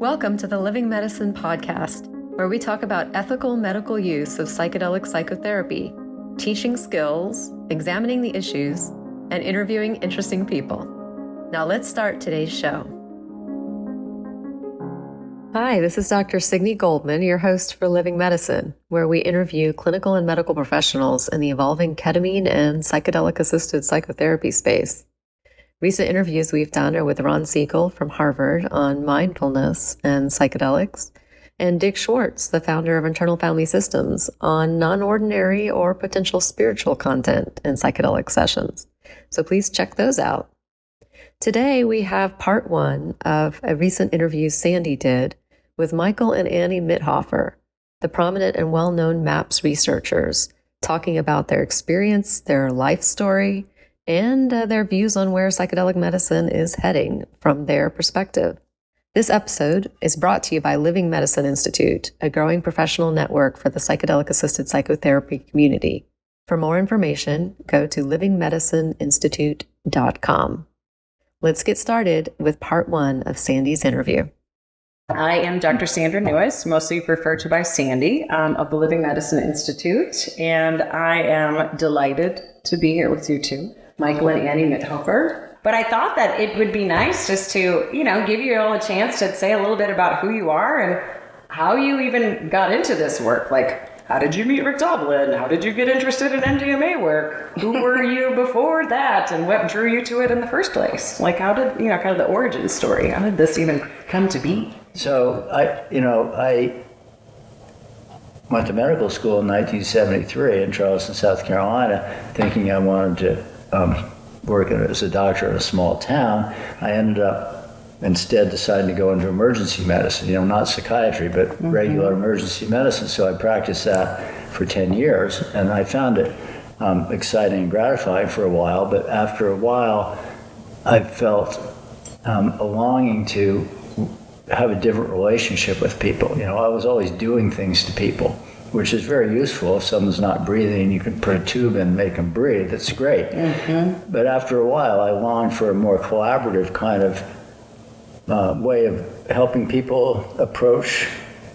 Welcome to the Living Medicine podcast, where we talk about ethical medical use of psychedelic psychotherapy, teaching skills, examining the issues, and interviewing interesting people. Now let's start today's show. Hi, this is Dr. Signe Goldman, your host for Living Medicine, where we interview clinical and medical professionals in the evolving ketamine and psychedelic-assisted psychotherapy space. Recent interviews we've done are with Ron Siegel from Harvard on mindfulness and psychedelics, and Dick Schwartz, the founder of Internal Family Systems, on non-ordinary or potential spiritual content in psychedelic sessions. So please check those out. Today we have part one of a recent interview Sandy did with Michael and Annie Mithoefer, the prominent and well-known MAPS researchers, talking about their experience, their life story, and their views on where psychedelic medicine is heading from their perspective. This episode is brought to you by Living Medicine Institute, a growing professional network for the psychedelic-assisted psychotherapy community. For more information, go to livingmedicineinstitute.com. Let's get started with part one of Sandy's interview. I am Dr. Sandra Newis, mostly referred to by Sandy, of the Living Medicine Institute, and I am delighted to be here with you two, Michael and Annie Mithoefer. But I thought that it would be nice just to, give you all a chance to say a little bit about who you are and how you even got into this work. Like, how did you meet Rick Doblin? How did you get interested in MDMA work? Who were you before that? And what drew you to it in the first place? Like, how did, kind of the origin story, how did this even come to be? So I went to medical school in 1973 in Charleston, South Carolina, thinking I wanted to work as a doctor in a small town. I ended up instead deciding to go into emergency medicine, not psychiatry, but regular emergency medicine. So I practiced that for 10 years, and I found it exciting and gratifying for a while. But after a while, I felt a longing to have a different relationship with people. I was always doing things to people, which is very useful. If someone's not breathing, you can put a tube in and make them breathe. That's great. But after a while, I longed for a more collaborative kind of way of helping people approach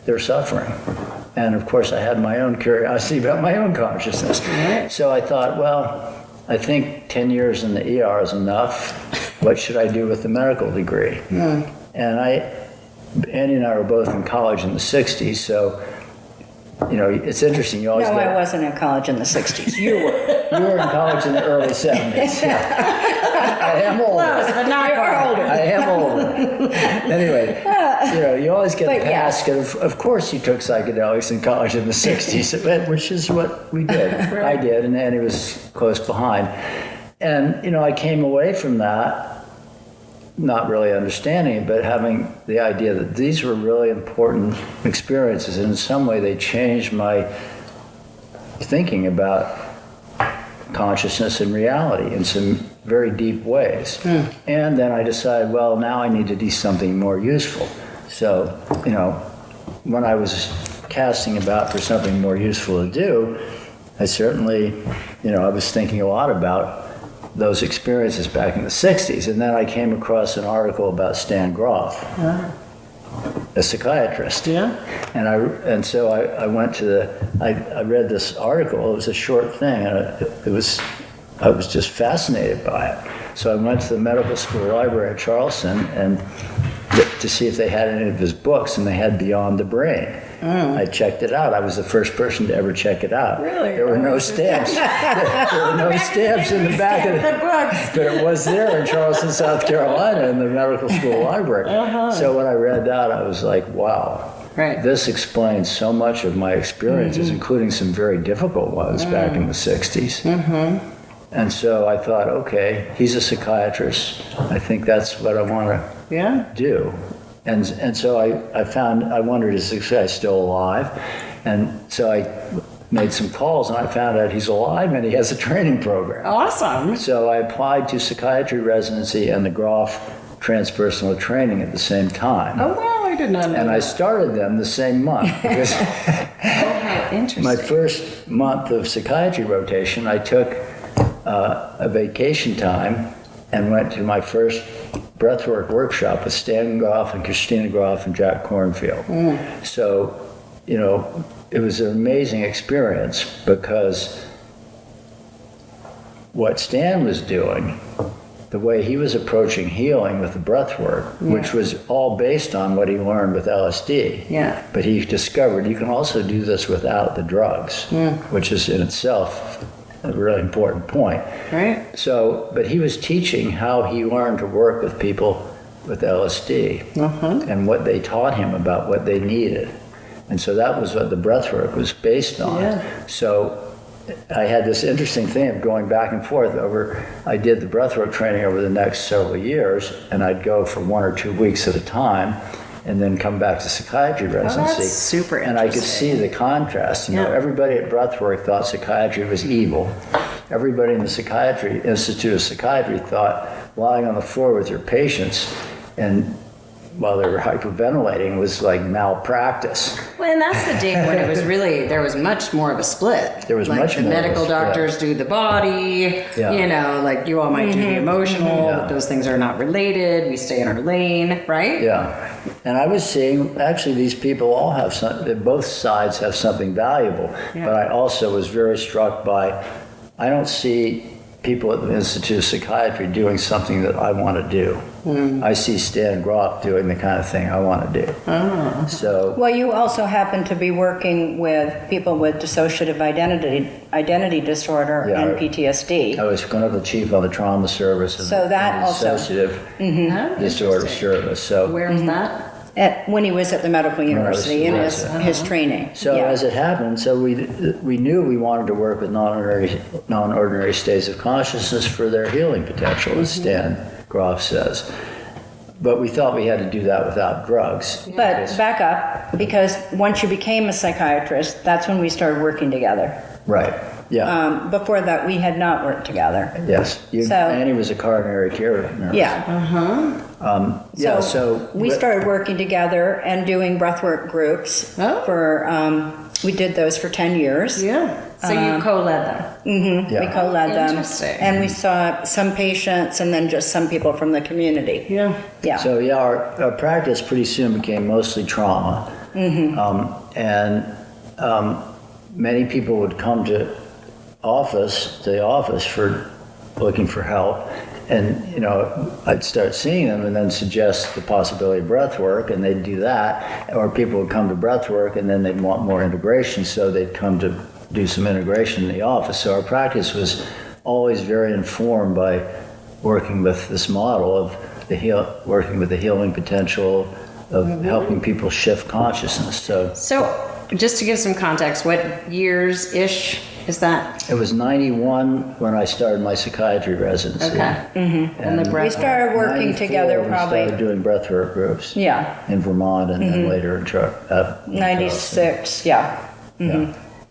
their suffering. And of course, I had my own curiosity about my own consciousness. So I thought, well, I think 10 years in the ER is enough. What should I do with the medical degree? And Annie and I were both in college in the 60s, so it's interesting. You always I wasn't in college in the 60s. You were. You were in college in the early 70s. Yeah. I am older. Close, but not older. I am older. Anyway, you always get the task of course you took psychedelics in college in the 60s, which is what we did. I did, and Annie was close behind. And, I came away from that not really understanding it, but having the idea that these were really important experiences, and in some way they changed my thinking about consciousness and reality in some very deep ways. And then I decided, well, now I need to do something more useful. So, when I was casting about for something more useful to do, I certainly, I was thinking a lot about those experiences back in the 60s. And then I came across an article about Stan Grof, a psychiatrist. And so I went to I read this article. It was a short thing, and I was just fascinated by it. So I went to the medical school library at Charleston and to see if they had any of his books, and they had Beyond the Brain. I checked it out. I was the first person to ever check it out. Really? There were no stamps. There were no stamps in the back of the books. But it was there in Charleston, South Carolina, in the medical school library. So when I read that, I was like, wow. This explains so much of my experiences, including some very difficult ones back in the 60s. And so I thought, okay, he's a psychiatrist. I think that's what I want to do. And so I wondered, is this guy still alive? And so I made some calls, and I found out he's alive and he has a training program. Awesome. So I applied to psychiatry residency and the Grof transpersonal training at the same time. Oh, wow, I did not know And that. I started them the same month. Because how interesting. my first month of psychiatry rotation, I took a vacation time and went to my first breathwork workshop with Stan Groff and Christina Groff and Jack Kornfield. So, you know, it was an amazing experience because what Stan was doing, the way he was approaching healing with the breath work, which was all based on what he learned with LSD. Yeah. But he discovered you can also do this without the drugs, which is in itself a really important point. Right. So, but he was teaching how he learned to work with people with LSD and what they taught him about what they needed. And so that was what the breath work was based on. Yeah. So I had this interesting thing of going back and forth over, I did the breathwork training over the next several years, and I'd go for 1 or 2 weeks at a time, and then come back to psychiatry residency. that's super And I could see interesting. the contrast. You know, everybody at breathwork thought psychiatry was evil. Everybody in the Psychiatry Institute of Psychiatry thought lying on the floor with your patients and while they were hyperventilating was like malpractice. Well, and that's the day when it was really, there was much more of a split. There was like much the more of a medical split. doctors do the body, Yeah. you know, like you all might do the emotional, Yeah. but those things are not related. We stay in our lane, right? Yeah. And I was seeing, actually, these people all have something, both sides have something valuable. Yeah. But I also was very struck by, I don't see people at the Institute of Psychiatry doing something that I want to do. I see Stan Groff doing the kind of thing I want to do. So, Well, you also happen to be working with people with dissociative identity disorder Yeah. and PTSD. I was clinical chief on the trauma service and So that the also- dissociative Oh, disorder interesting. service. So, Where was that? When he was at the medical university in his training. So Yeah. as it happened, so we knew we wanted to work with non-ordinary states of consciousness for their healing potential, as Stan Groff says. But we thought we had to do that without drugs. But back up, because once you became a psychiatrist, that's when we started working together. Right. Yeah. Before that, we had not worked together. Yes. so- Annie was a coronary care nurse. Yeah. Yeah. So we started working together and doing breathwork groups Oh. for, we did those for 10 years. Yeah. So you co-led them. Yeah. We co-led them. Interesting. And we saw some patients and then just some people from the community. Yeah. Yeah. So yeah, our practice pretty soon became mostly trauma, and many people would come to the office for looking for help, and you know I'd start seeing them and then suggest the possibility of breath work, and they'd do that, or people would come to breath work and then they'd want more integration, so they'd come to do some integration in the office. So our practice was always very informed by working with this model of working with the healing potential of helping people shift consciousness. So just to give some context, what years-ish is that? it was 91 when I started my psychiatry residency. Okay. And the we breath. started working 94, together we probably, started doing breathwork groups yeah, in Vermont and then later in Charleston. 96, yeah.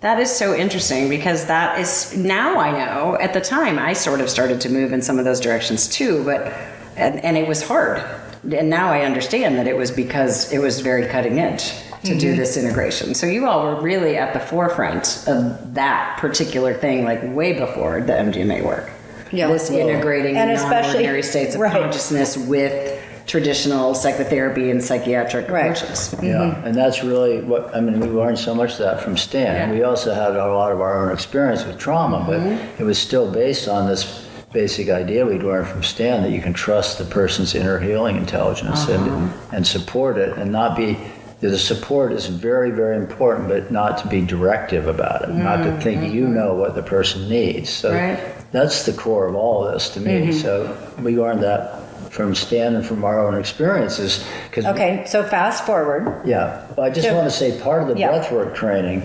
That is so interesting because that is, now I know, at the time I sort of started to move in some of those directions too, but, and it was hard. And now I understand that it was because it was very cutting edge to do this integration. So you all were really at the forefront of that particular thing, like way before the MDMA work. Yeah. This integrating And especially- non-ordinary states of right. consciousness with traditional psychotherapy and psychiatric Right. approaches. Yeah, and that's really what, I mean, we learned so much of that from Stan. Yeah. We also had a lot of our own experience with trauma, but it was still based on this basic idea we'd learned from Stan that you can trust the person's inner healing intelligence and support it and not be, the support is very, very important, but not to be directive about it, not to think you know what the person needs. So Right. that's the core of all of this to me. So we learned that from Stan and from our own experiences. 'Cause Okay, so fast forward. yeah, well, I just So- want to say part of the Yeah. breathwork training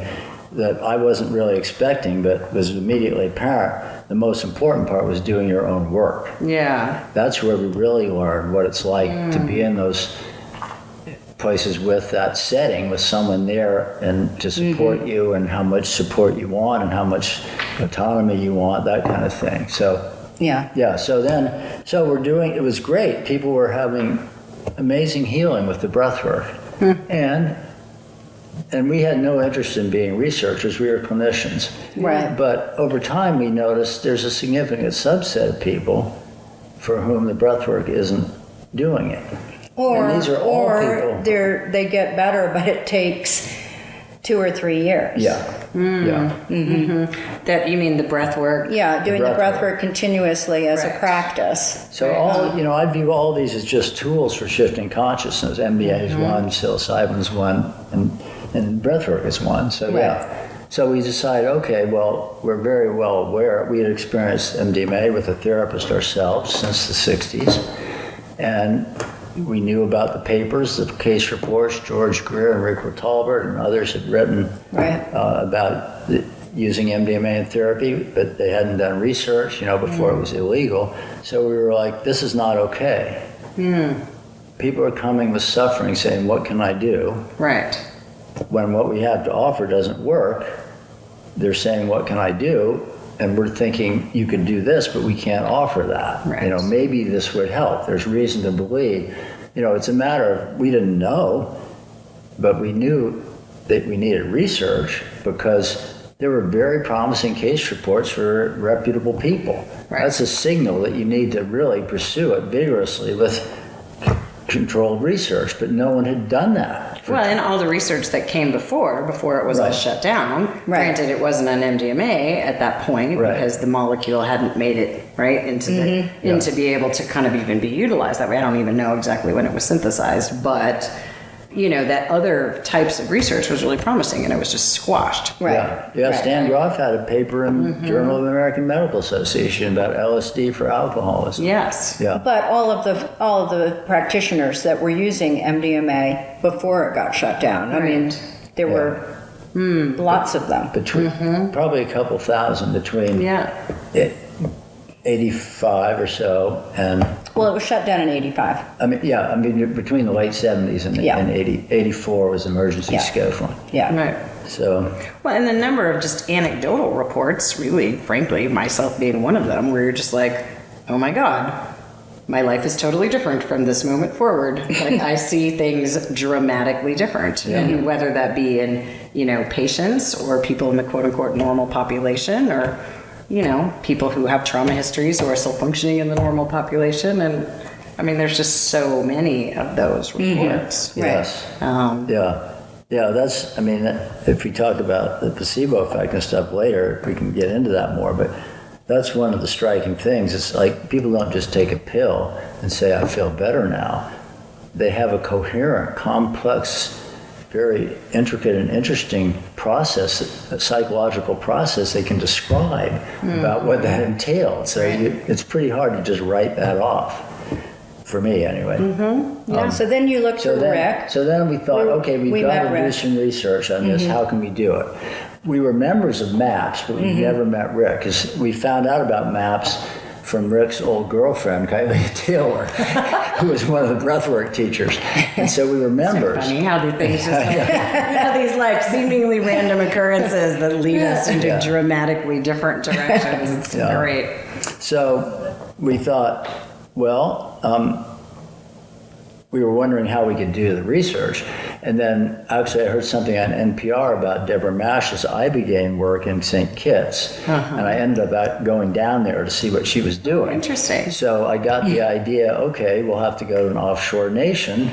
that I wasn't really expecting but was immediately apparent, the most important part was doing your own work. Yeah. That's where we really learned what it's like to be in those places with that setting, with someone there and to support you and how much support you want and how much autonomy you want, that kind of thing. So Yeah. yeah, so we're doing, it was great. People were having amazing healing with the breath work. And we had no interest in being researchers, we were clinicians. Right. But over time we noticed there's a significant subset of people for whom the breath work isn't doing it. Or, and these are all or people. they get better, but it takes 2 or 3 years. Yeah. Yeah. That you mean the breath work? Yeah, doing the breath breath work. work continuously as a Right. practice. So I view all these as just tools for shifting consciousness. MDA is one, psilocybin is one, and breathwork is one. So yeah. So we decided, okay, well, we're very well aware. We had experienced MDMA with a therapist ourselves since the 60s. And we knew about the papers, the case reports. George Greer and Rick Talbert and others had written about using MDMA in therapy, but they hadn't done research, before it was illegal. So we were like, this is not okay. People are coming with suffering saying, what can I do? Right. When what we have to offer doesn't work, they're saying, what can I do? And we're thinking, you could do this, but we can't offer that. Right. Maybe this would help. There's reason to believe. It's a matter of, we didn't know, but we knew that we needed research because there were very promising case reports for reputable people. Right. That's a signal that you need to really pursue it vigorously with controlled research, but no one had done that. Well, and all the research that came before it was all Right. shut down. Right. Granted, it wasn't on MDMA at that point Right. because the molecule hadn't made it into be able to kind of even be utilized that way. I don't even know exactly when it was synthesized, but that other types of research was really promising, and it was just squashed. Right. Yeah. Stan Groff had a paper in Journal of the American Medical Association about LSD for alcoholism. Yes. Yeah. But all of the practitioners that were using MDMA before it got shut down, I mean, there were lots of them. Between probably a couple thousand between Yeah. 85 or so and Well, it was shut down in 85. between the late 70s and, Yeah. and 84 was emergency Yeah. scheduling. Yeah. Right. So Well, and the number of just anecdotal reports, really, frankly, myself being one of them, where you're just like, oh my God, my life is totally different from this moment forward. Like, I see things dramatically different. And whether that be in, patients or people in the quote unquote normal population or, people who have trauma histories who are still functioning in the normal population. And I mean, there's just so many of those reports. yes. That's, if we talk about the placebo effect and stuff later, we can get into that more, but that's one of the striking things. It's like people don't just take a pill and say, I feel better now. They have a coherent, complex, very intricate and interesting process, a psychological process they can describe about what that entailed. So it's pretty hard to just write that off. For me, anyway. So then you looked for Rick. So then we thought, okay, we've got met to do Rick. some research on this. How can we do it? We were members of MAPS, but we never met Rick because we found out about MAPS from Rick's old girlfriend, Kylie Taylor, who was one of the breathwork teachers. And so we were members. Funny how the things just these like seemingly random occurrences that lead us into dramatically different directions. It's great. So we thought, well, we were wondering how we could do the research. And then actually I heard something on NPR about Deborah Mash's Ibogaine work in St. Kitts. And I ended up going down there to see what she was doing. Interesting. So I got the idea, okay, we'll have to go to an offshore nation.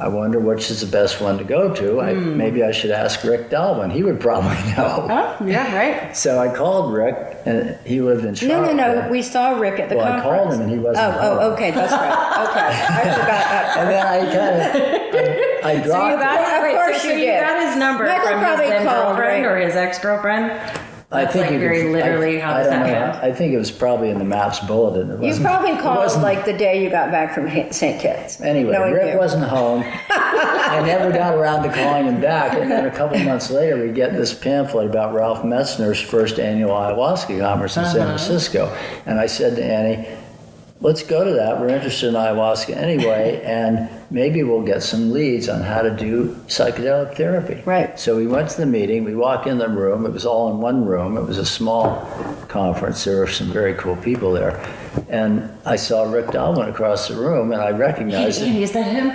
I wonder which is the best one to go to. Maybe I should ask Rick Dalvin. He would probably know. Oh, yeah, right. So I called Rick, and he lived in Charlotte. No. We saw Rick at the Well, I conference. called him and he wasn't home. Oh, okay, that's right. Okay, I forgot that. And then I dropped it. So you got his number Michael from his probably then called, girlfriend right? or his ex-girlfriend? That's like you very could- literally how I this don't know. happened. I think it was probably in the MAPS bulletin. It You wasn't- probably it called wasn't- like the day you got back from St. Kitts. Anyway, knowing Rick you. wasn't home. I never got around to calling him back. And then a couple months later, we get this pamphlet about Ralph Metzner's first annual ayahuasca conference in San Francisco. And I said to Annie, let's go to that. We're interested in ayahuasca anyway, and maybe we'll get some leads on how to do psychedelic therapy. Right. So we went to the meeting. We walk in the room. It was all in one room. It was a small conference. There were some very cool people there. And I saw Rick Dalvin across the room, and I recognized him. Is that him?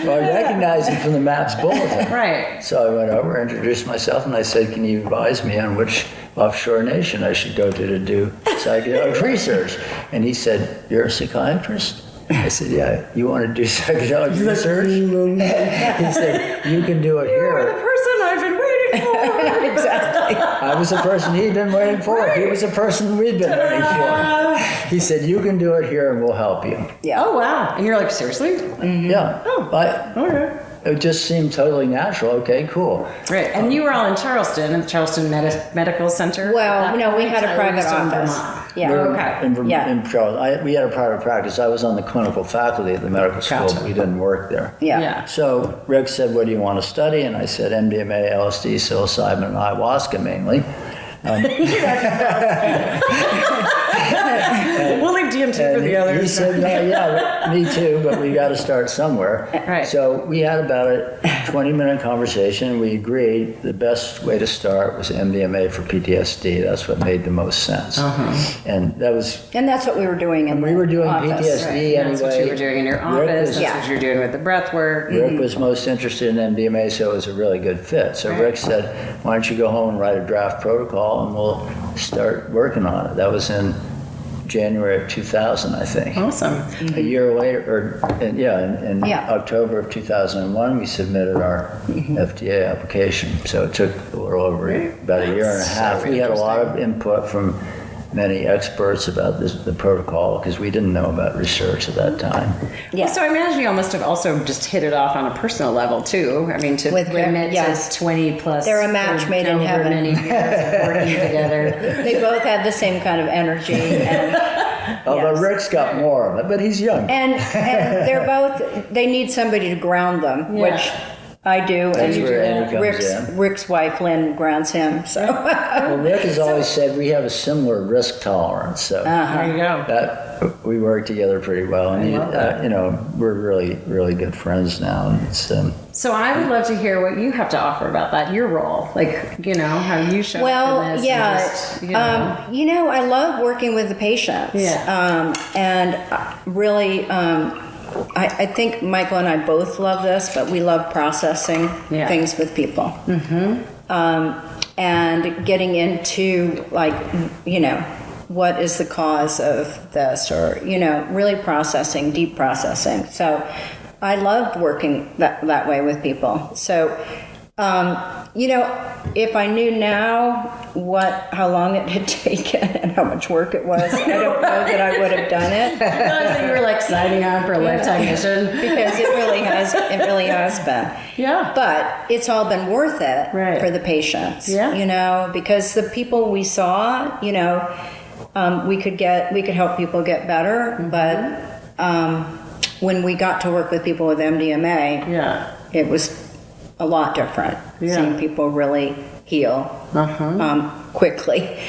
Well, I recognized him from the MAPS bulletin. Right. So I went over, introduced myself, and I said, can you advise me on which offshore nation I should go to do psychedelic research. And he said, "You're a psychiatrist?" I said, "Yeah, you want to do psychedelic research?" He said, "You can do it You're the here." person I've been waiting for. Exactly. I was the person he'd been waiting for. He was the person we'd been waiting for. He said, "You can do it here and we'll help you." Yeah. Oh, wow. And you're like, seriously? Yeah. Okay. It just seemed totally natural. Okay, cool. Right. And you were all in Charleston, in the Charleston Medical Center? Well, no, we had a Or private just in office. Vermont? Yeah. Okay. In Charlotte. We had a private practice. I was on the clinical faculty at the medical school, Gotcha. but we didn't work there. Yeah. So Rick said, "What do you want to study?" And I said, "MDMA, LSD, psilocybin, and ayahuasca mainly." We'll leave DMT for the others. He said, yeah, me too, but we got to start somewhere. Right. So we had about a 20-minute conversation. We agreed the best way to start was MDMA for PTSD. That's what made the most sense. And that was... And that's what we were doing in We were doing office. PTSD anyway. That's what you were doing in your office. That's what you're doing with the breath work. Rick was most interested in MDMA, so it was a really good fit. So Rick said, "Why don't you go home and write a draft protocol and we'll start working on it." That was in January of 2000, I think. Awesome. A year later, in October of 2001, we submitted our FDA application. So it took a little over about a year and a half. We had a lot of input from many experts about the protocol because we didn't know about research at that time. Yeah. So I imagine you all must have also just hit it off on a personal level too. I mean, to With Rick, commit yes. to 20 plus. They're a match made in however heaven. many years of working together. They both had the same kind of energy, and Although yes. Rick's got more of it, but he's young. and they're both. They need somebody to ground them, Yeah. which I do. That's and where Annie comes in. Rick's wife Lynn grounds him. So Well, Rick has always said we have a similar risk tolerance, so There you go. that we work together pretty well. And love that. we're really good friends now. And it's So I would love to hear what you have to offer about that, your role, like, how you show well, up in this. yeah. And just, I love working with the patients. Yeah. And really. I think Michael and I both love this, but we love processing things with people. And getting into, what is the cause of this, or, really processing, deep processing. So I loved working that way with people. So, if I knew now how long it had taken and how much work it was, I don't know that I would have done it. I think you were like signing on for a lifetime mission. Because it really has been. Yeah. But it's all been worth it for the patients. Yeah. Because the people we saw, we could help people get better, but when we got to work with people with MDMA, it was a lot different. Seeing people really heal quickly.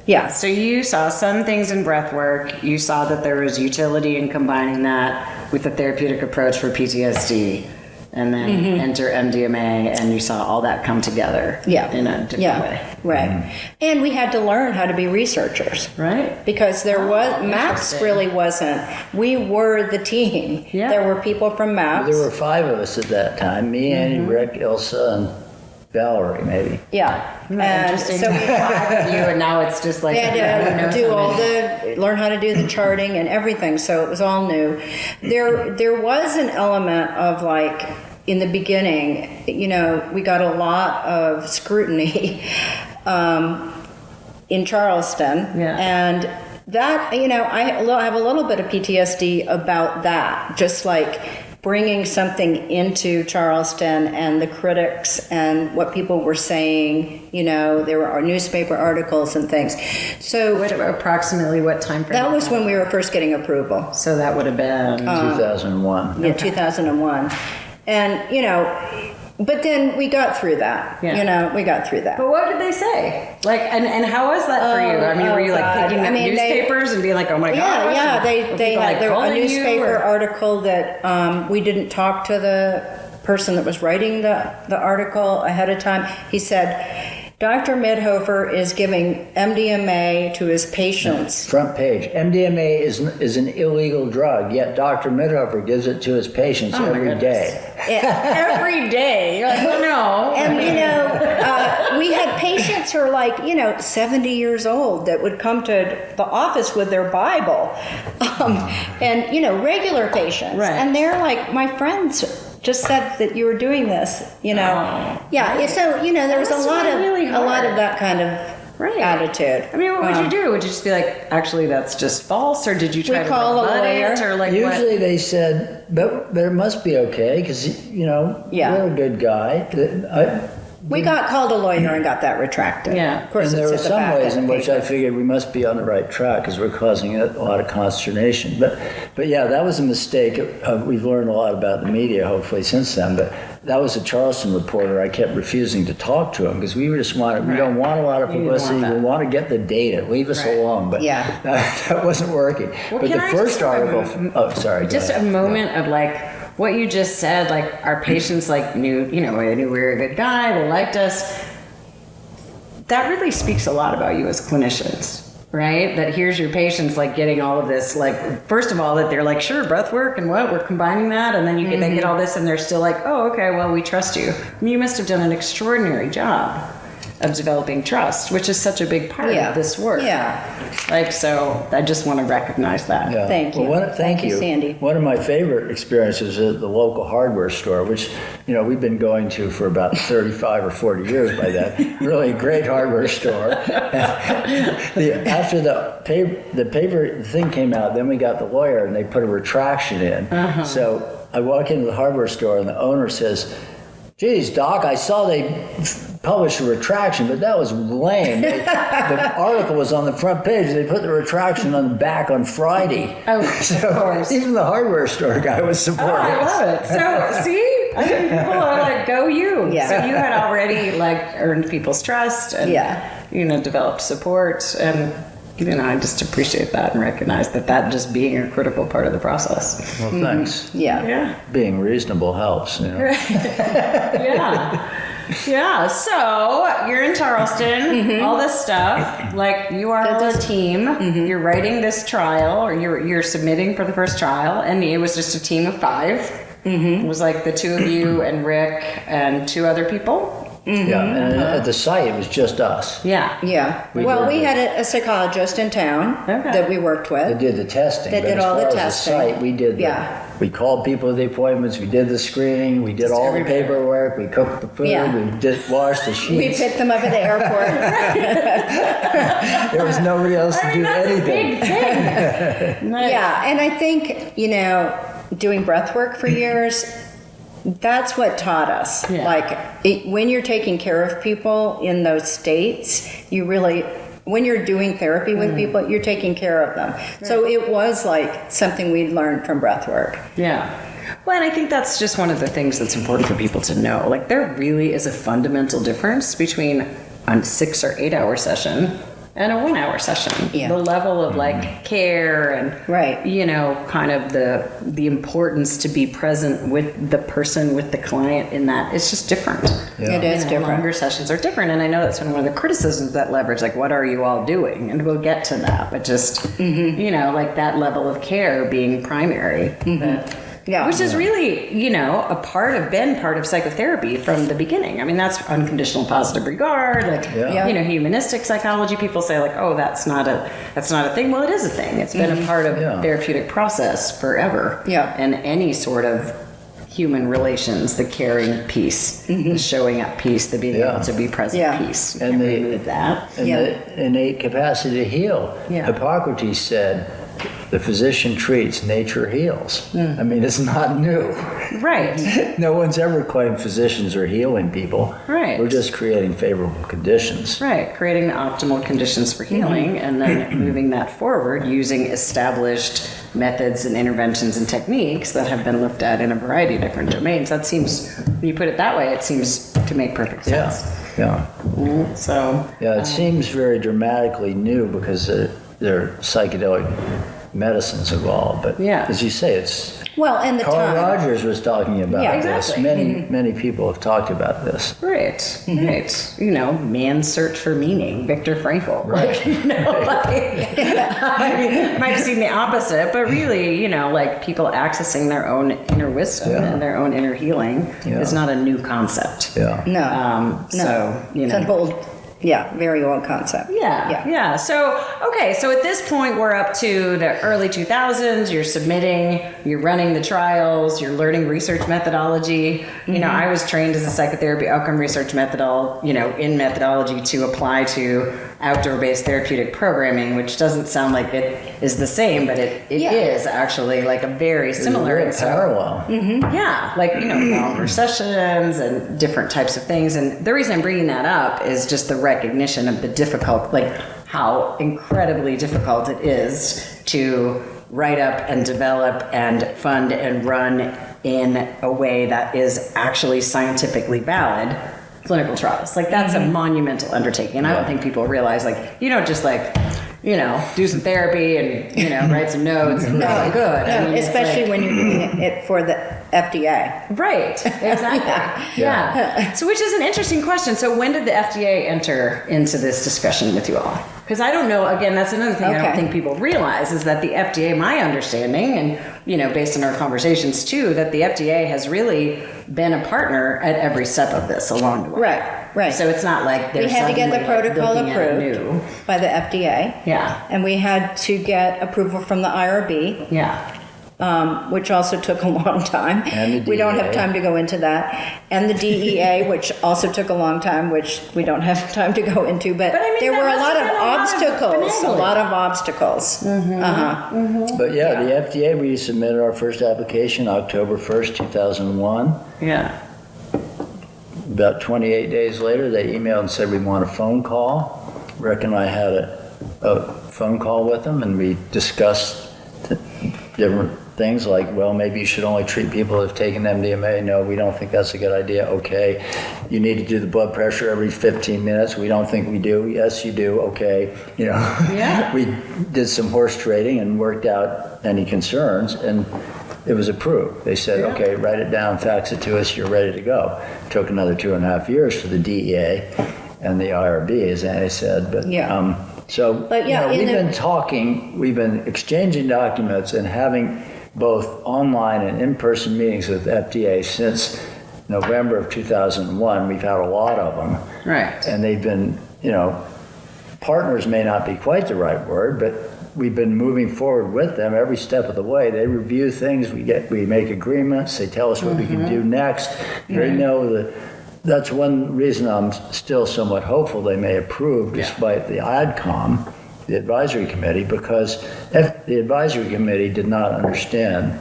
Yeah. So you saw some things in breath work. You saw that there was utility in combining that with the therapeutic approach for PTSD, and then enter MDMA, and you saw all that come together in a different way. Right. And we had to learn how to be researchers. Right. Because MAPS really wasn't. We were the team. Yeah. There were people from MAPS. there were 5 of us at that time: me, Annie, Rick, Ilsa, and Valerie, maybe. Yeah. Isn't that And interesting? so we You, and now it's just like They had who to knows do how all many- learn how to do the charting and everything, so it was all new. There was an element of in the beginning, we got a lot of scrutiny in Charleston, and that, I have a little bit of PTSD about that, just bringing something into Charleston and the critics and what people were saying. There were newspaper articles and things. So approximately what time frame? that was when we were first getting approval. So that would have been 2001. Yeah, 2001. And, but then we got through that. We got through that. But what did they say? And how was that for you? I mean, were you God. picking up newspapers and being like, oh my gosh? Yeah. They had a calling you, newspaper or- article that we didn't talk to the person that was writing the article ahead of time. He said, Dr. Mithoefer is giving MDMA to his patients. Front page. MDMA is an illegal drug, yet Dr. Mithoefer gives it to his patients every day. Every day. You're like, well, no. And, we had patients who are like, 70 years old that would come to the office with their Bible. And, regular patients. Right. And they're like, my friends just said that you were doing this, Yeah, so, there was a lot of that kind of attitude. I mean, what would you do? Would you just be like, actually, that's just false? Or did you try to call a lawyer? Or like usually they said, but it must be okay because, you're a good guy. We called a lawyer and got that retracted. Yeah. Of course, and there were it's at the some back ways of in the which I paper. figured we must be on the right track because we're causing a lot of consternation. But yeah, that was a mistake. We've learned a lot about the media, hopefully, since then. But that was a Charleston reporter. I kept refusing to talk to him because we just wanted, we don't want a lot of publicity. We want to get the data. Leave us alone. But that wasn't working. Well, but the first article, sorry. Just a moment of what you just said, our patients knew we were a good guy, they liked us. That really speaks a lot about you as clinicians, right? That here's your patients getting all of this, first of all, that they're sure, breath work and we're combining that, and then they get all this and they're still oh, okay, well, we trust you. I mean, you must have done an extraordinary job of developing trust, which is such a big part of this work. Yeah. So I just want to recognize that. Yeah. Thank you. Well, thank you, Sandy. One of my favorite experiences is at the local hardware store, which, we've been going to for about 35 or 40 years by then. Really a great hardware store. After the paper thing came out, then we got the lawyer and they put a retraction in. Uh-huh. So I walk into the hardware store and the owner says, "Geez, Doc, I saw they published a retraction, but that was lame. The article was on the front page. They put the retraction on the back on Friday." Oh, of course. Even the hardware store guy was supportive. I love it. So, see? I think people are go you. Yeah. So you had already, earned people's trust and, developed support. And, I just appreciate that and recognize that just being a critical part of the process. Well, thanks. Yeah. Being reasonable helps. Yeah. Yeah, so you're in Charleston, all this stuff, you are on a team, you're writing this trial, or you're submitting for the first trial, and it was just a team of 5. It was the two of you and Rick and 2 other people. Yeah, and at the site, it was just us. Yeah. Yeah. We had a psychologist in town that we worked with. They did the testing. They did all the testing. Site, we did we called people at the appointments, we did the screening, we did all the paperwork, we cooked the food, we washed the sheets. We picked them up at the airport. There was nobody else to do anything. Big thing. Yeah, and I think, doing breath work for years, that's what taught us. Yeah. When you're taking care of people in those states, you really, when you're doing therapy with people, you're taking care of them. Right. So it was something we'd learned from breath work. Yeah. Well, and I think that's just one of the things that's important for people to know. There really is a fundamental difference between a 6 or 8 hour session and a 1 hour session. Yeah. The level of care and kind of the importance to be present with the person, with the client in that, it's just different. Yeah. It is different. Longer sessions are different, and I know that's one of the criticisms that leverage, what are you all doing? And we'll get to that, but just that level of care being primary. Yeah. Which is really, been part of psychotherapy from the beginning. I mean, that's unconditional positive regard. Humanistic psychology. People say oh, that's not a thing. Well, it is a thing. It's been a part of therapeutic process forever. Yeah. And any sort of human relations, the caring piece, the showing up piece, the being able to be present piece. And the innate capacity to heal. Yeah. Hippocrates said, "The physician treats, nature heals." I mean, it's not new. Right. No one's ever claimed physicians are healing people. Right. We're just creating favorable conditions. Right. Creating the optimal conditions for healing and then moving that forward using established methods and interventions and techniques that have been looked at in a variety of different domains. That seems, when you put it that way, it seems to make perfect sense. Yeah. So. Yeah, it seems very dramatically new because they're psychedelic medicines evolved. But as you say, it's well, and the Carl time. Rogers was talking about this. Exactly. Many people have talked about this. Right. You know, man's search for meaning, Viktor Frankl. Right. You know, I mean, might have seen the opposite, but really, you know, like people accessing their own inner wisdom and their own inner healing is not a new concept. Yeah. No. So, you know. It's an old, very old concept. Yeah. So, okay. So at this point, we're up to the early 2000s. You're submitting, you're running the trials, you're learning research methodology. You know, I was trained as a psychotherapy outcome research methodology to apply to outdoor-based therapeutic programming, which doesn't sound like it is the same, but it is actually like a very similar. It's parallel. Yeah, like, you know, longer sessions and different types of things. And the reason I'm bringing that up is just the recognition of the difficult, like how incredibly difficult it is to write up and develop and fund and run in a way that is actually scientifically valid clinical trials. Like that's a monumental undertaking. And I don't think people realize, like, you don't just like, you know, do some therapy and, you know, write some notes and really good. No, I mean, especially when you're doing it for the FDA. Right, exactly. Yeah. So which is an interesting question. So when did the FDA enter into this discussion with you all? Because I don't know, again, that's another thing I don't think people realize is that the FDA, my understanding, and, you know, based on our conversations too, that the FDA has really been a partner at every step of this along the way. Right. So it's not like they're we had to get the suddenly protocol looking at approved by the FDA. Yeah. And we had to get approval from the IRB. Yeah. Which also took a long time. And the DEA. We don't have time to go into that. And the DEA, which also took a long time, which we don't have time to go into. But I mean, there that were a must lot have of been a lot of obstacles. A finagling. lot of obstacles. But the FDA, we submitted our first application October 1st, 2001. Yeah. About 28 days later, they emailed and said, we want a phone call. Rick and I had a phone call with them, and we discussed different things like, well, maybe you should only treat people who've taken MDMA. No, we don't think that's a good idea. Okay. You need to do the blood pressure every 15 minutes. We don't think we do. Yes, you do. Okay. You know, we did some horse trading and worked out any concerns, and it was approved. They said, okay, write it down, fax it to us, you're ready to go. It took another 2.5 years for the DEA and the IRB, as Annie said. But we've been talking, we've been exchanging documents and having both online and in-person meetings with FDA since November of 2001. We've had a lot of them. Right. And they've been, you know, partners may not be quite the right word, but we've been moving forward with them every step of the way. They review things, we make agreements, they tell us what we can do next. They know that. That's one reason I'm still somewhat hopeful they may approve despite the AdCom, the advisory committee, because the advisory committee did not understand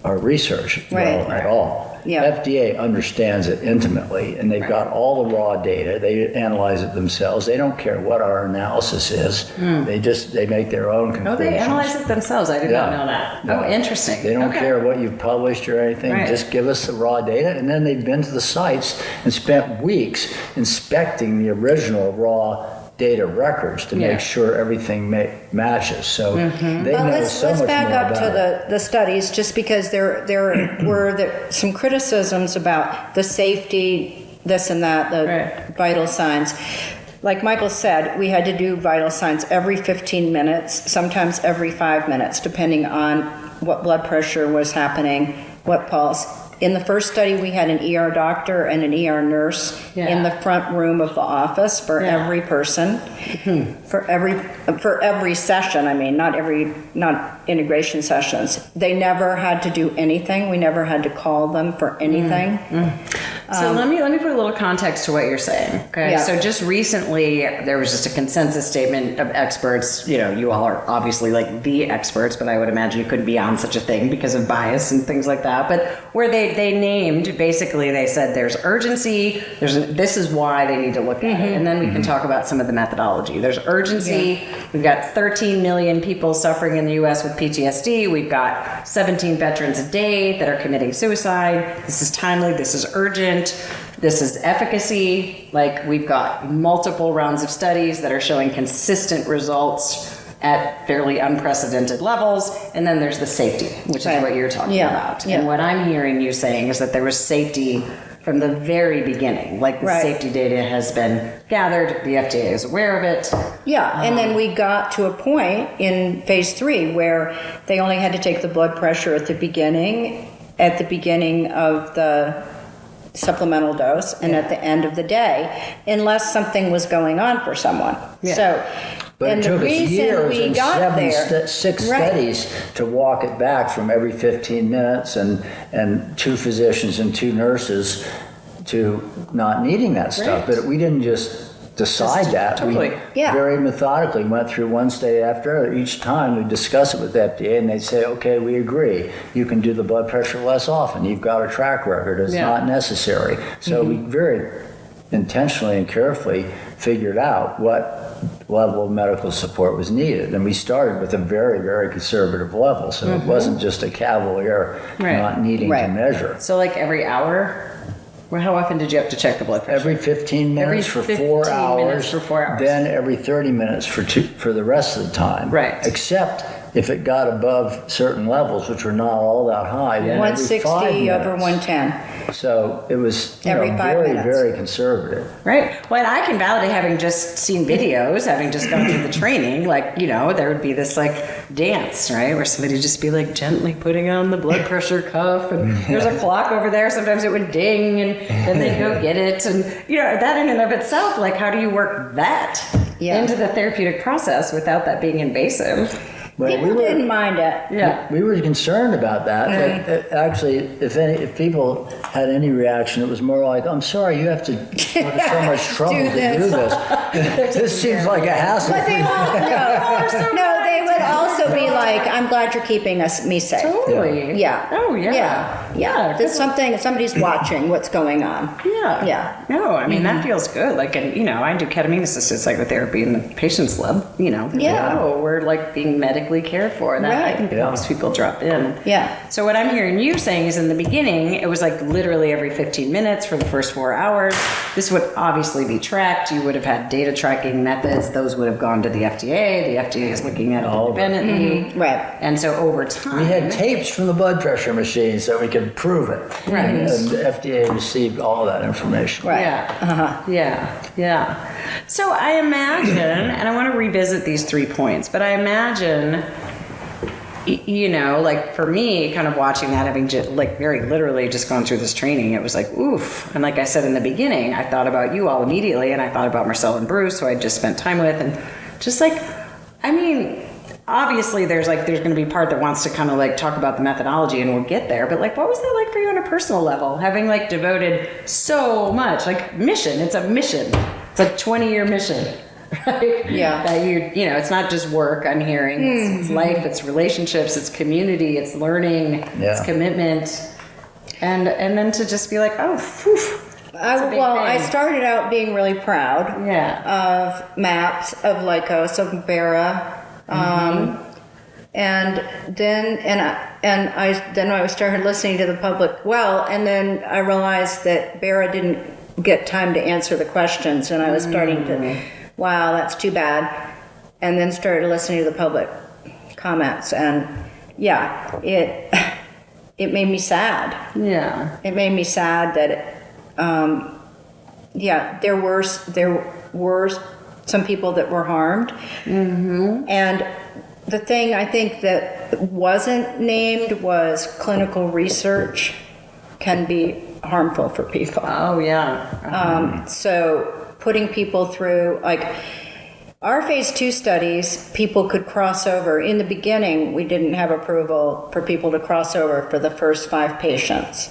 our research well at all. FDA understands it intimately, and they've got all the raw data. They analyze it themselves. They don't care what our analysis is. They make their own conclusions. Oh, they analyze it themselves. I did not know that. Yeah. Oh, interesting. They don't care what you've published or anything. Just give us the raw data. And then they've been to the sites and spent weeks inspecting the original raw data records to make sure everything matches. So they know so much more about it. Let's back up to the studies, just because there were some criticisms about the safety, this and that, the vital signs. Like Michael said, we had to do vital signs every 15 minutes, sometimes every 5 minutes, depending on what blood pressure was happening, what pulse. In the first study, we had an ER doctor and an ER nurse in the front room of the office for every person, for every session. I mean, not integration sessions. They never had to do anything. We never had to call them for anything. So let me put a little context to what you're saying. Okay. Yeah. So just recently, there was just a consensus statement of experts. You know, you all are obviously like the experts, but I would imagine you couldn't be on such a thing because of bias and things like that. But where they named, basically, they said there's urgency. This is why they need to look at it, and then we can talk about some of the methodology. There's urgency. We've got 13 million people suffering in the U.S. with PTSD. We've got 17 veterans a day that are committing suicide. This is timely. This is urgent. This is efficacy. Like, we've got multiple rounds of studies that are showing consistent results at fairly unprecedented levels, and then there's the safety, which is what you're talking about. And what I'm hearing you saying is that there was safety from the very beginning, like the safety data has been gathered, the FDA is aware of it. Yeah, and then we got to a point in phase 3 where they only had to take the blood pressure at the beginning of the supplemental dose and at the end of the day, unless something was going on for someone. So, but and it took the us reason years we and got six studies to walk it back from every 15 minutes and 2 physicians and 2 nurses to not needing that stuff. But we didn't just decide that. Totally. We very methodically went through one study after another. Each time we discuss it with the FDA and they'd say, okay, we agree. You can do the blood pressure less often. You've got a track record. It's not necessary. So we very intentionally and carefully figured out what level of medical support was needed. And we started with a very, very conservative level. So it wasn't just a cavalier not needing to measure. So like every hour? Well, how often did you have to check the blood pressure? Every 15 minutes for 4 hours. Then every 30 minutes for the rest of the time. Right. Except if it got above certain levels, which were not all that high, then every 5 160 minutes. over 110. So it was Every 5 very, minutes. very conservative. Right. Well, and I can validate, having just seen videos, having just gone through the training, like, there would be this like dance, right? Where somebody would just be like gently putting on the blood pressure cuff, and there's a clock over there. Sometimes it would ding, and then they'd go get it. And, that in and of itself, like, how do you work that into the therapeutic process without that being invasive? Well, People didn't mind it. Yeah. We were concerned about that. But actually, if people had any reaction, it was more like, I'm sorry, you have to go to so much trouble to do this. This seems like a hassle. But they they would also be like, I'm glad you're keeping me safe. Totally. Yeah. Oh, yeah. Yeah. There's somebody's watching what's going on. Yeah. Yeah. No, I mean, that feels good. Like, and, I do ketamine-assisted psychotherapy in the patient's lab, we're like being medically cared for. That I think helps people drop in. Yeah. So what I'm hearing you saying is, in the beginning, it was like literally every 15 minutes for the first 4 hours. This would obviously be tracked. You would have had data tracking methods. Those would have gone to the FDA. The FDA is looking at it independently. Right. And so over time... We had tapes from the blood pressure machine so we could prove it. Right. And the FDA received all that information. Right. Yeah. Yeah. So I imagine, and I want to revisit these 3 points, but I imagine, like for me, kind of watching that, having like very literally just gone through this training, it was like, oof. And like I said in the beginning, I thought about you all immediately, and I thought about Marcel and Bruce, who I just spent time with, and just like, I mean, obviously there's going to be part that wants to kind of like talk about the methodology, and we'll get there, but like, what was that like for you on a personal level, having like devoted so much, like mission? It's a mission. It's a 20-year mission. Right? Yeah. That it's not just work, I'm hearing. It's life, it's relationships, it's community, it's learning, it's commitment. And then to just be like, oh, whew. I started out being really proud of MAPS, of Lycos, of Bera. And then I started listening to the public and then I realized that Bera didn't get time to answer the questions, and I was starting to, wow, that's too bad, and then started listening to the public comments, and it made me sad. It made me sad that there were some people that were harmed, and the thing I think that wasn't named was clinical research can be harmful for people. Oh, yeah. So putting people through, like, our phase 2 studies, people could cross over. In the beginning, we didn't have approval for people to cross over for the first 5 patients.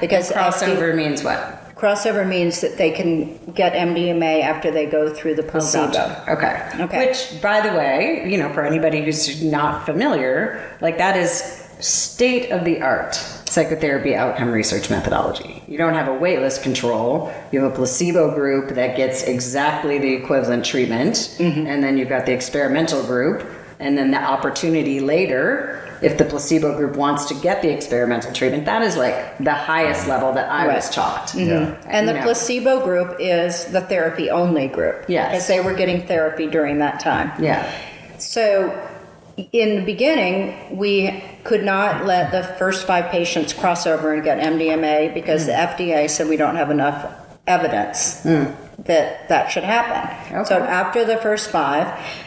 Because crossover means what? Crossover means that they can get MDMA after they go through the placebo. Gotcha. Okay. Which, by the way, for anybody who's not familiar, like, that is state-of-the-art psychotherapy outcome research methodology. You don't have a waitlist control. You have a placebo group that gets exactly the equivalent treatment, and then you've got the experimental group, and then the opportunity later, if the placebo group wants to get the experimental treatment. That is like the highest level that I was taught. And the placebo group is the therapy only group. Yes. Because they were getting therapy during that time. So in the beginning, we could not let the first 5 patients cross over and get MDMA because the FDA said we don't have enough evidence that should happen. Okay. So after the first 5,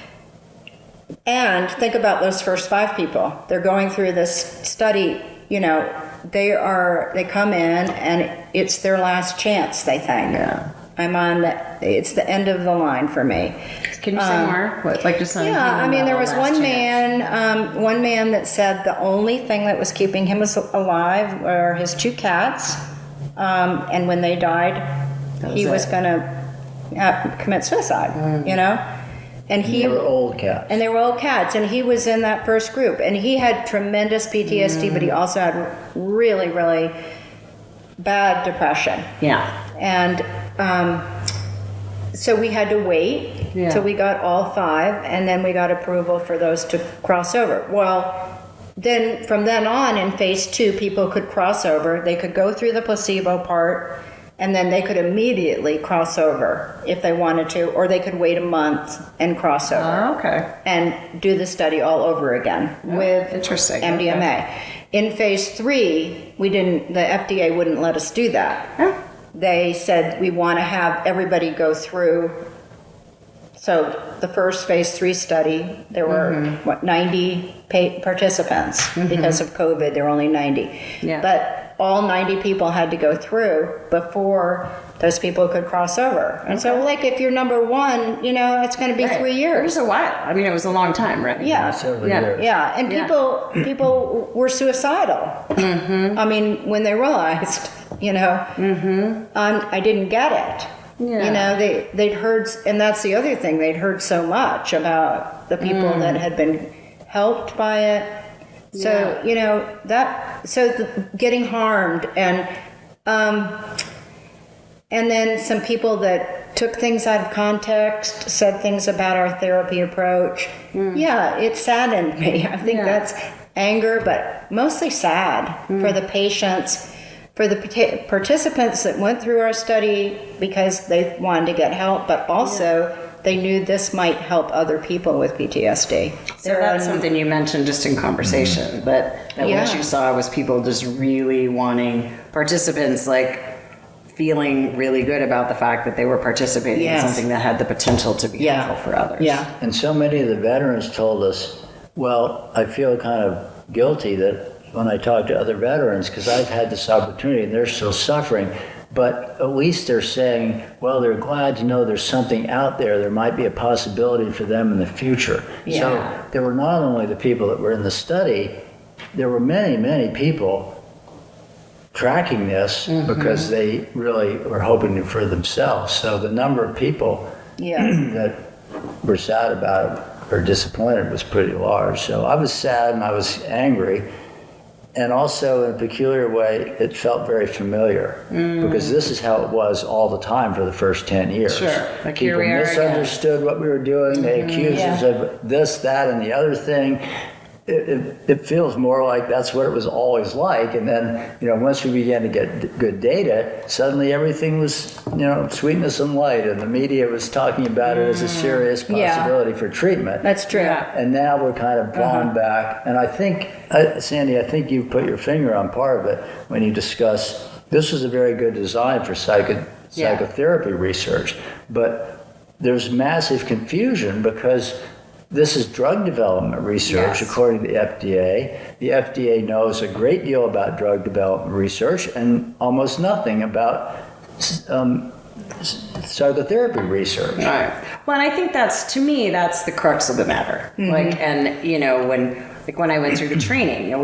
and think about those first 5 people. They're going through this study, they come in and it's their last chance, they think. Yeah. It's the end of the line for me. Can you say more? What, like just on there was one man that said the only thing that was keeping him alive were his 2 cats, and when they died, he was going to commit suicide. And They were old cats. And they were old cats, and he was in that first group, and he had tremendous PTSD, but he also had really, really bad depression. Yeah. And so we had to wait till we got all 5, and then we got approval for those to cross over. Well, then from then on in phase 2, people could cross over. They could go through the placebo part, and then they could immediately cross over if they wanted to, or they could wait a month and cross over. Oh, okay. And do the study all over again with interesting. MDMA. Okay. In phase 3, the FDA wouldn't let us do that. Yeah. They said we want to have everybody go through. So the first phase 3 study, there were 90 participants. Because of COVID, there were only 90. Yeah. But all 90 people had to go through before those people could cross over. And so, like, if you're number 1, it's going to be 3 years. It was a while. I mean, it was a long time, right? Yeah. Several years. Yeah, and people were suicidal. I mean, when they realized, I didn't get it. Yeah. They'd heard, and that's the other thing, they'd heard so much about the people that had been helped by it. So, getting harmed and then some people that took things out of context, said things about our therapy approach. Yeah, it saddened me. I think that's anger, but mostly sad for the patients, for the participants that went through our study because they wanted to get help, but also they knew this might help other people with PTSD. So that's something you mentioned just in conversation, that what you saw was people just really wanting participants, like feeling really good about the fact that they were participating in something that had the potential to be helpful for others. Yeah. And so many of the veterans told us, well, I feel kind of guilty that when I talk to other veterans, because I've had this opportunity and they're still suffering, but at least they're saying, well, they're glad to know there's something out there. There might be a possibility for them in the future. Yeah. So there were not only the people that were in the study, there were many, many people tracking this because they really were hoping for themselves. So the number of people that were sad about it or disappointed was pretty large. So I was sad and I was angry. And also, in a peculiar way, it felt very familiar because this is how it was all the time for the first 10 years. Sure. Like People misunderstood what we were doing. They accused us of this, that, and the other thing. It feels more like that's what it was always like. And then, once we began to get good data, suddenly everything was, sweetness and light. And the media was talking about it as a serious possibility for treatment. That's true. Yeah. And now we're kind of blown back. And I think, Sandy, I think you put your finger on part of it when you discuss this was a very good design for psychotherapy research. But there's massive confusion because this is drug development research, according to the FDA. The FDA knows a great deal about drug development research and almost nothing about psychotherapy research. Right. Well, and I think that's the crux of the matter. Like, and when I went through the training, I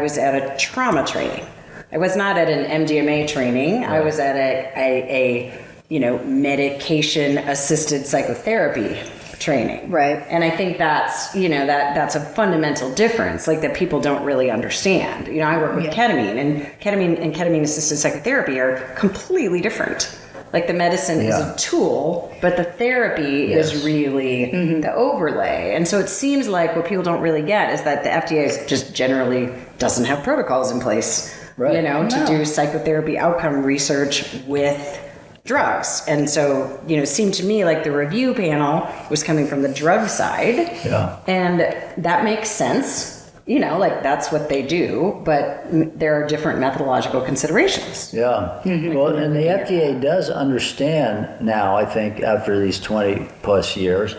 was at a trauma training. I was not at an MDMA training. Right. I was at a medication-assisted psychotherapy training. Right. And I think that's, that's a fundamental difference, like that people don't really understand. I work with ketamine, and ketamine-assisted psychotherapy are completely different. Like the medicine is a tool, but the therapy is really the overlay. And so it seems like what people don't really get is that the FDA just generally doesn't have protocols in place, to do psychotherapy outcome research with drugs. And so, it seemed to me like the review panel was coming from the drug side. Yeah. And that makes sense. Like that's what they do, but there are different methodological considerations. Yeah. Well, and the FDA does understand now, I think, after these 20 plus years,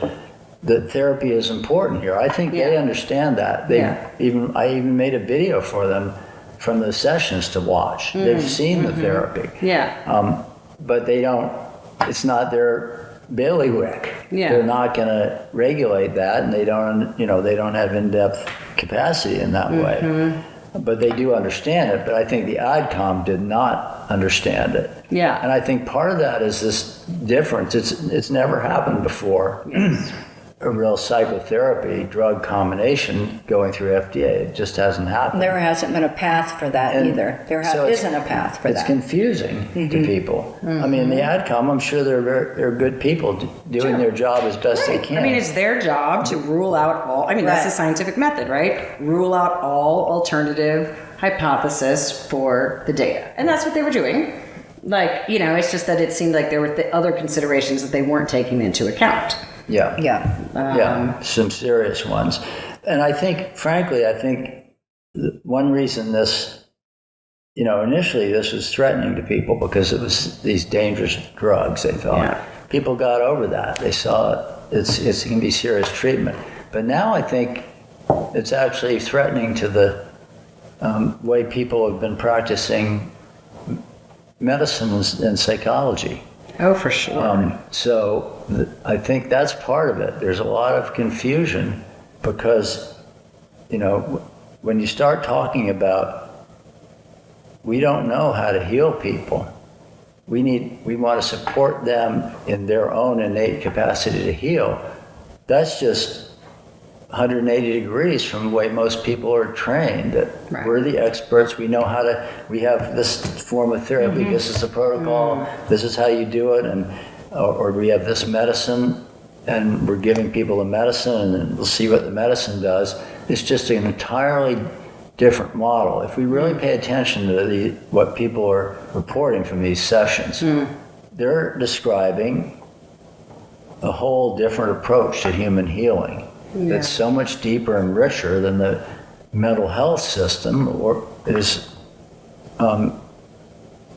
that therapy is important here. I think they understand that. I even made a video for them from the sessions to watch. They've seen the therapy. Yeah. But they don't, it's not their bailiwick. Yeah. They're not going to regulate that, and they don't, they don't have in-depth capacity in that way. But they do understand it. But I think the AdCom did not understand it. Yeah. And I think part of that is this difference. It's never happened before. A real psychotherapy drug combination going through FDA. It just hasn't happened. There hasn't been a path for that either. There isn't a path for that. It's confusing to people. I mean, the AdCom, I'm sure they're good people doing their job as best they can. I mean, it's their job to rule out all, that's the scientific method, right? Rule out all alternative hypothesis for the data. And that's what they were doing. Like, it's just that it seemed like there were other considerations that they weren't taking into account. Yeah, some serious ones. And I think, frankly, one reason this, initially this was threatening to people because it was these dangerous drugs, they thought. Yeah. People got over that. They saw it can be serious treatment. But now I think it's actually threatening to the way people have been practicing medicine and psychology. Oh, for sure. I think that's part of it. There's a lot of confusion because, when you start talking about, we don't know how to heal people. We want to support them in their own innate capacity to heal. That's just 180 degrees from the way most people are trained. That we're the experts. We know we have this form of therapy. This is the protocol. This is how you do it. Or we have this medicine and we're giving people the medicine and we'll see what the medicine does. It's just an entirely different model. If we really pay attention to what people are reporting from these sessions, they're describing a whole different approach to human healing. That's so much deeper and richer than the mental health system is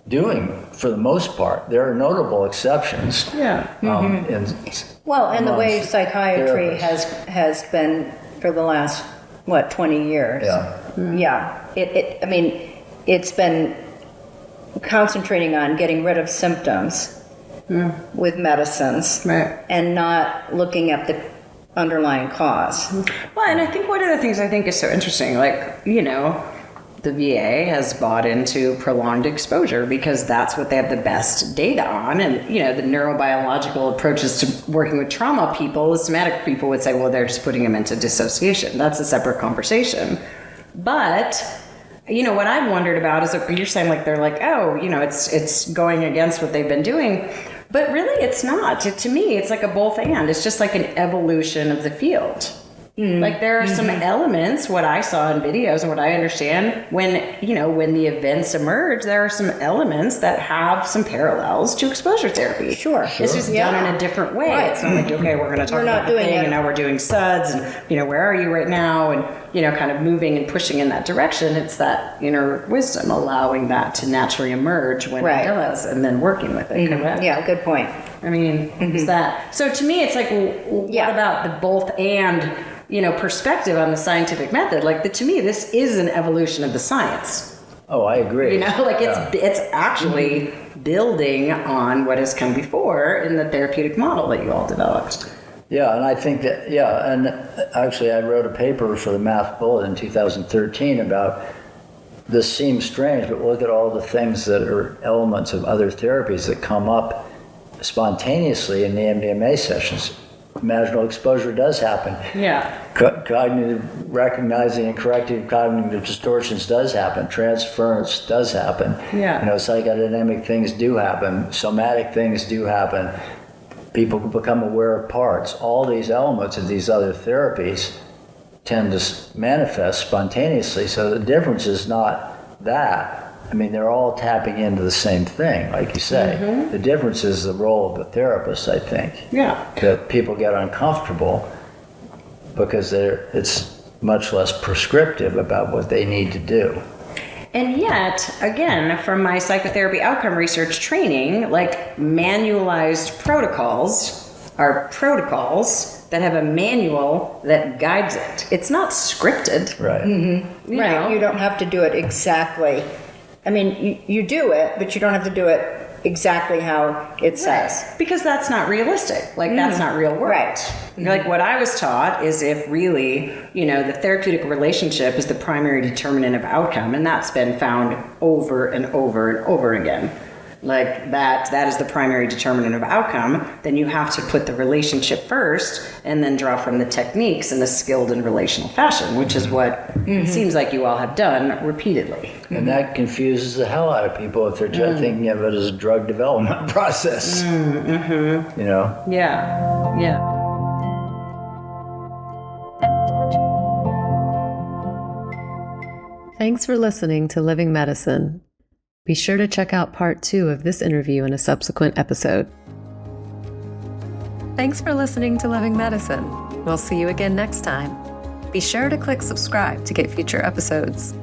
doing for the most part. There are notable exceptions. Yeah. And the way psychiatry has been for the last 20 years. Yeah. It's been concentrating on getting rid of symptoms with medicines and not looking at the underlying cause. Well, and I think one of the things I think is so interesting, the VA has bought into prolonged exposure because that's what they have the best data on. And, the neurobiological approaches to working with trauma people, the somatic people would say, well, they're just putting them into dissociation. That's a separate conversation. But, what I've wondered about is that you're saying they're it's going against what they've been doing. But really, it's not. To me, it's like a both and. It's just like an evolution of the field. There are some elements, what I saw in videos and what I understand, when the events emerge, there are some elements that have some parallels to exposure therapy. Sure. It's just done in a different way. Right. It's not like, okay, we're going to talk about the thing, and now we're doing SUDS, and, where are you right now? And, kind of moving and pushing in that direction. It's that inner wisdom, allowing that to naturally emerge when it does, and then working with it. Correct? Yeah, good point. Is that, so to me, it's like, what about the both and, perspective on the scientific method? To me, this is an evolution of the science. Oh, I agree. It's actually building on what has come before in the therapeutic model that you all developed. Yeah, and I think that, and actually I wrote a paper for the Math Bulletin in 2013 about this seems strange, but look at all the things that are elements of other therapies that come up spontaneously in the MDMA sessions. Imaginal exposure does happen. Yeah. Cognitive recognizing and correcting cognitive distortions does happen. Transference does happen. Yeah. Psychodynamic things do happen. Somatic things do happen. People become aware of parts. All these elements of these other therapies tend to manifest spontaneously. So the difference is not that. I mean, they're all tapping into the same thing, like you say. The difference is the role of the therapist, I think. Yeah. That people get uncomfortable because it's much less prescriptive about what they need to do. And yet, again, from my psychotherapy outcome research training, like manualized protocols are protocols that have a manual that guides it. It's not scripted. Right. You Right. know? You don't have to do it exactly. I mean, you do it, but you don't have to do it exactly how it says. Because that's not realistic. Like, that's not real work. Right. Like, what I was taught is if really, the therapeutic relationship is the primary determinant of outcome, and that's been found over and over and over again. Like, that is the primary determinant of outcome, then you have to put the relationship first and then draw from the techniques in a skilled and relational fashion, which is what it seems like you all have done repeatedly. And that confuses the hell out of people if they're just thinking of it as a drug development process. Yeah. Yeah. Thanks for listening to Living Medicine. Be sure to check out part 2 of this interview in a subsequent episode. Thanks for listening to Living Medicine. We'll see you again next time. Be sure to click subscribe to get future episodes.